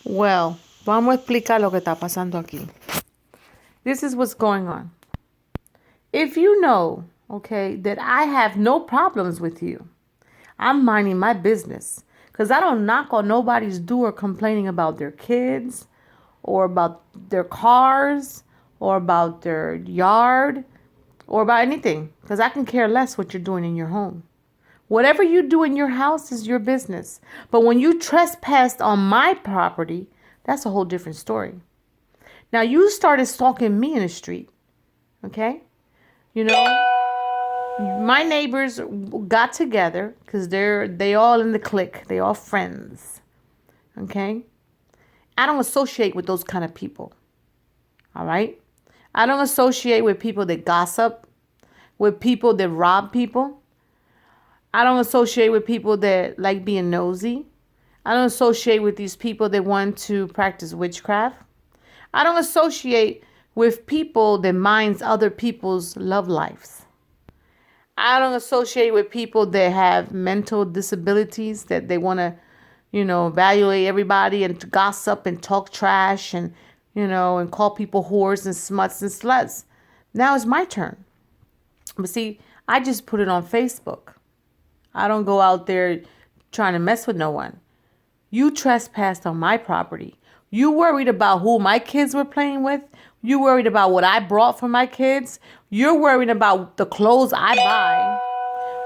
Well, vamos a explicar lo que está pasando aquí. This is what's going on. If you know, okay, that I have no problems with you, I'm minding my business. Because I don't knock on nobody's door complaining about their kids or about their cars or about their yard or about anything. Because I can care less what you're doing in your home. Whatever you do in your house is your business. But when you trespassed on my property, that's a whole different story. Now you started stalking me in the street, okay? You know, my neighbors got together because they all in the clique. They all friends, okay? I don't associate with those kind of people, all right? I don't associate with people that gossip, with people that rob people. I don't associate with people that like being nosy. I don't associate with these people that want to practice witchcraft. I don't associate with people that minds other people's love lives. I don't associate with people that have mental disabilities that they want to, evaluate everybody and gossip and talk trash and, and call people whores and smuts and sluts. Now it's my turn. But see, I just put it on Facebook. I don't go out there trying to mess with no one. You trespassed on my property. You worried about who my kids were playing with. You worried about what I brought for my kids. You're worried about the clothes I buy.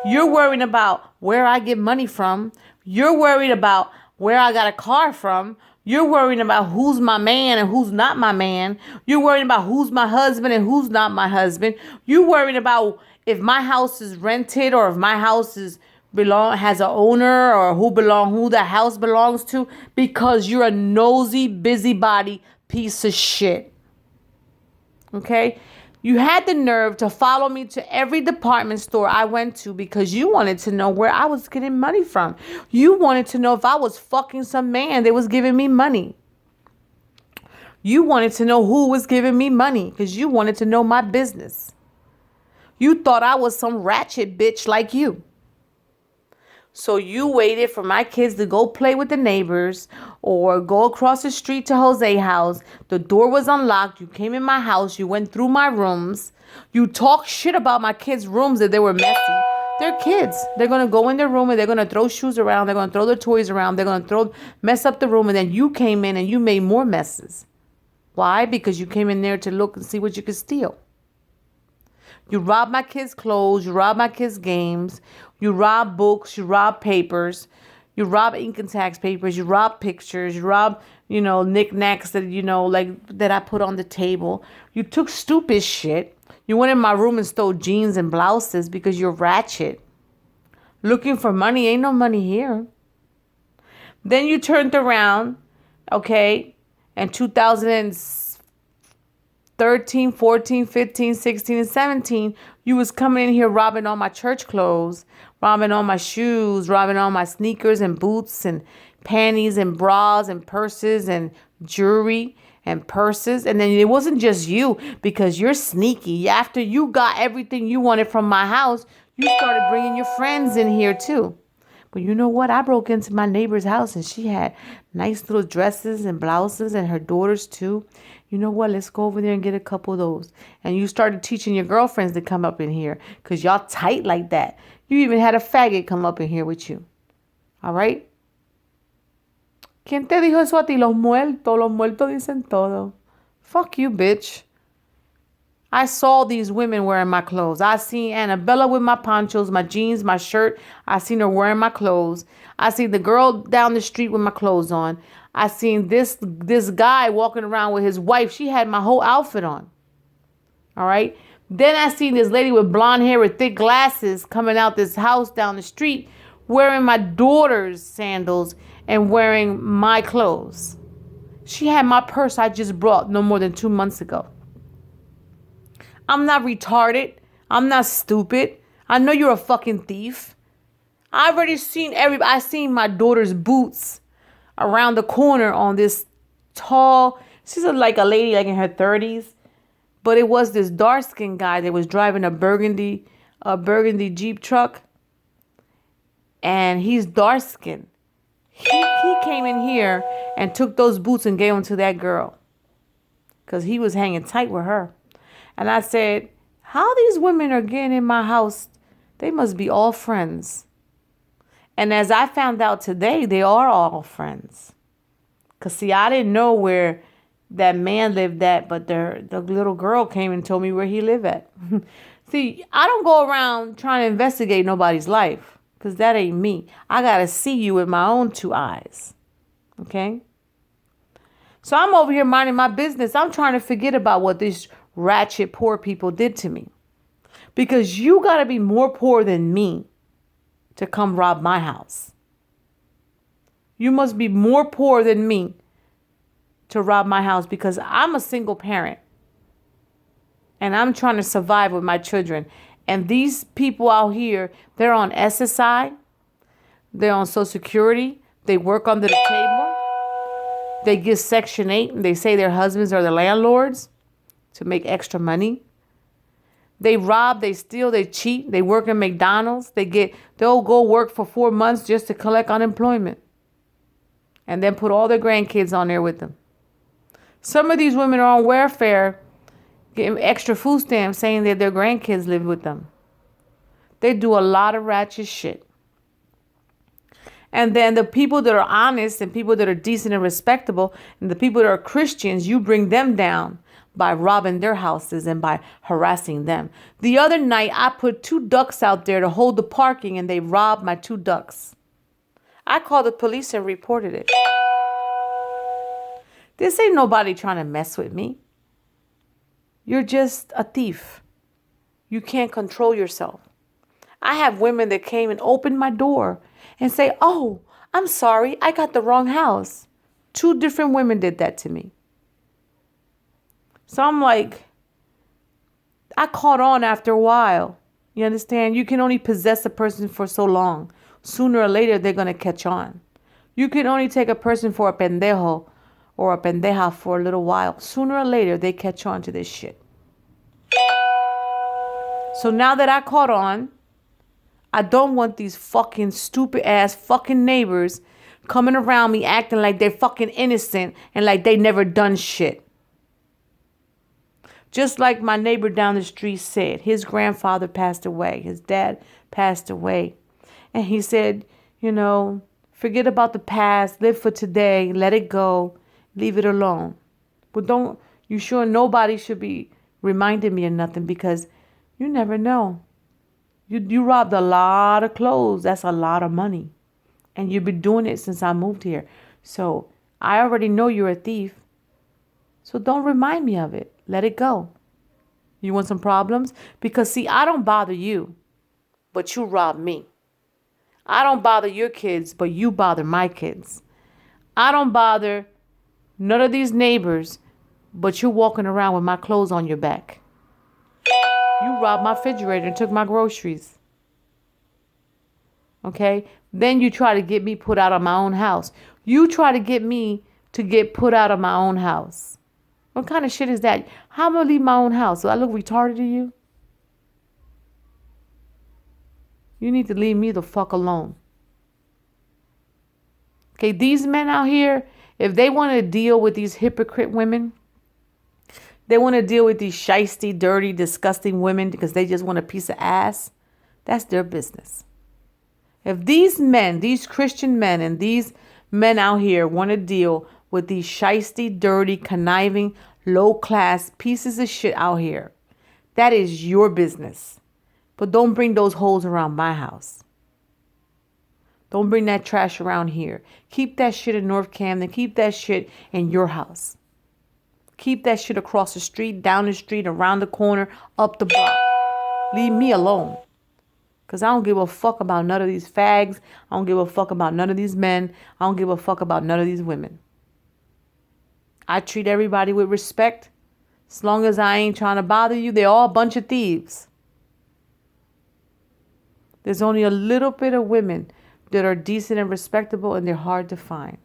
You're worried about where I get money from. You're worried about where I got a car from. You're worried about who's my man and who's not my man. You're worried about who's my husband and who's not my husband. You're worried about if my house is rented or if my house has an owner or who the house belongs to, because you're a nosy busybody piece of shit. Okay? You had the nerve to follow me to every department store I went to because you wanted to know where I was getting money from. You wanted to know if I was fucking some man that was giving me money. You wanted to know who was giving me money because you wanted to know my business. You thought I was some ratchet bitch like you. So you waited for my kids to go play with the neighbors or go across the street to Jose's house. The door was unlocked. You came in my house. You went through my rooms. You talked shit about my kids' rooms that they were messy. They're kids. They're going to go in their room and they're going to throw shoes around. They're going to throw their toys around. They're going to mess up the room. And then you came in and you made more messes. Why? Because you came in there to look and see what you could steal. You rob my kids' clothes. You rob my kids' games. You rob books. You rob papers. You rob income tax papers. You rob pictures. You rob, knickknacks that, that I put on the table. You took stupid shit. You went in my room and stole jeans and blouses because you're ratchet. Looking for money. Ain't no money here. Then you turned around, okay, in 2013, 14, 15, 16, and 17, you was coming in here robbing all my church clothes, robbing all my shoes, robbing all my sneakers and boots and panties and bras and purses and jewelry and purses. And then it wasn't just you because you're sneaky. After you got everything you wanted from my house, you started bringing your friends in here too. But you know what? I broke into my neighbor's house and she had nice little dresses and blouses and her daughters too. You know what? Let's go over there and get a couple of those. And you started teaching your girlfriends to come up in here because y'all tight like that. You even had a faggot come up in here with you. All right? ¿Quién te dijo eso a ti? Los muertos dicen todo. Fuck you, bitch. I saw these women wearing my clothes. I seen Annabella with my ponchos, my jeans, my shirt. I seen her wearing my clothes. I seen the girl down the street with my clothes on. I seen this guy walking around with his wife. She had my whole outfit on. All right. Then I seen this lady with blonde hair with thick glasses coming out this house down the street wearing my daughter's sandals and wearing my clothes. She had my purse I just brought no more than 2 months ago. I'm not retarded. I'm not stupid. I know you're a fucking thief. I seen my daughter's boots around the corner on this tall, she's like a lady like in her 30s, but it was this dark-skinned guy that was driving a burgundy Jeep truck, and he's dark-skinned. He came in here and took those boots and gave them to that girl because he was hanging tight with her. And I said, how these women are getting in my house, they must be all friends. And as I found out today, they are all friends. Because, see, I didn't know where that man lived at, but the little girl came and told me where he lived at. See, I don't go around trying to investigate nobody's life because that ain't me. I got to see you with my own two eyes. Okay? So I'm over here minding my business. I'm trying to forget about what these ratchet poor people did to me. Because you got to be more poor than me to come rob my house. You must be more poor than me to rob my house because I'm a single parent. And I'm trying to survive with my children. And these people out here, they're on SSI. They're on Social Security. They work under the table. They get Section 8 and they say their husbands are the landlords to make extra money. They rob, they steal, they cheat. They work in McDonald's. They'll go work for 4 months just to collect unemployment. And then put all their grandkids on there with them. Some of these women are on welfare, getting extra food stamps, saying that their grandkids live with them. They do a lot of ratchet shit. And then the people that are honest and people that are decent and respectable and the people that are Christians, you bring them down by robbing their houses and by harassing them. The other night, I put 2 ducks out there to hold the parking and they robbed my 2 ducks. I called the police and reported it. This ain't nobody trying to mess with me. You're just a thief. You can't control yourself. I have women that came and opened my door and say, oh, I'm sorry, I got the wrong house. 2 different women did that to me. So I'm like, I caught on after a while. You understand? You can only possess a person for so long. Sooner or later, they're going to catch on. You can only take a person for a pendejo or a pendeja for a little while. Sooner or later, they catch on to this shit. So now that I caught on, I don't want these fucking stupid ass fucking neighbors coming around me acting like they're fucking innocent and like they never done shit. Just like my neighbor down the street said, his grandfather passed away. His dad passed away. And he said, you know, forget about the past, live for today, let it go, leave it alone. But you sure nobody should be reminding me of nothing because you never know. You robbed a lot of clothes. That's a lot of money. And you've been doing it since I moved here. So I already know you're a thief. So don't remind me of it. Let it go. You want some problems? Because see, I don't bother you, but you rob me. I don't bother your kids, but you bother my kids. I don't bother none of these neighbors, but you're walking around with my clothes on your back. You robbed my refrigerator and took my groceries. Okay? Then you try to get me put out of my own house. You try to get me to get put out of my own house. What kind of shit is that? How am I going to leave my own house? Do I look retarded to you? You need to leave me the fuck alone. Okay, these men out here, if they want to deal with these hypocrite women, they want to deal with these shisty, dirty, disgusting women because they just want a piece of ass, that's their business. If these men, these Christian men and these men out here want to deal with these shisty, dirty, conniving, low-class pieces of shit out here, that is your business. But don't bring those holes around my house. Don't bring that trash around here. Keep that shit in North Camden. Keep that shit in your house. Keep that shit across the street, down the street, around the corner, up the block. Leave me alone. Because I don't give a fuck about none of these fags. I don't give a fuck about none of these men. I don't give a fuck about none of these women. I treat everybody with respect. As long as I ain't trying to bother you, they're all a bunch of thieves. There's only a little bit of women that are decent and respectable, and they're hard to find.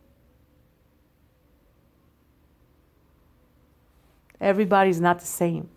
Everybody's not the same.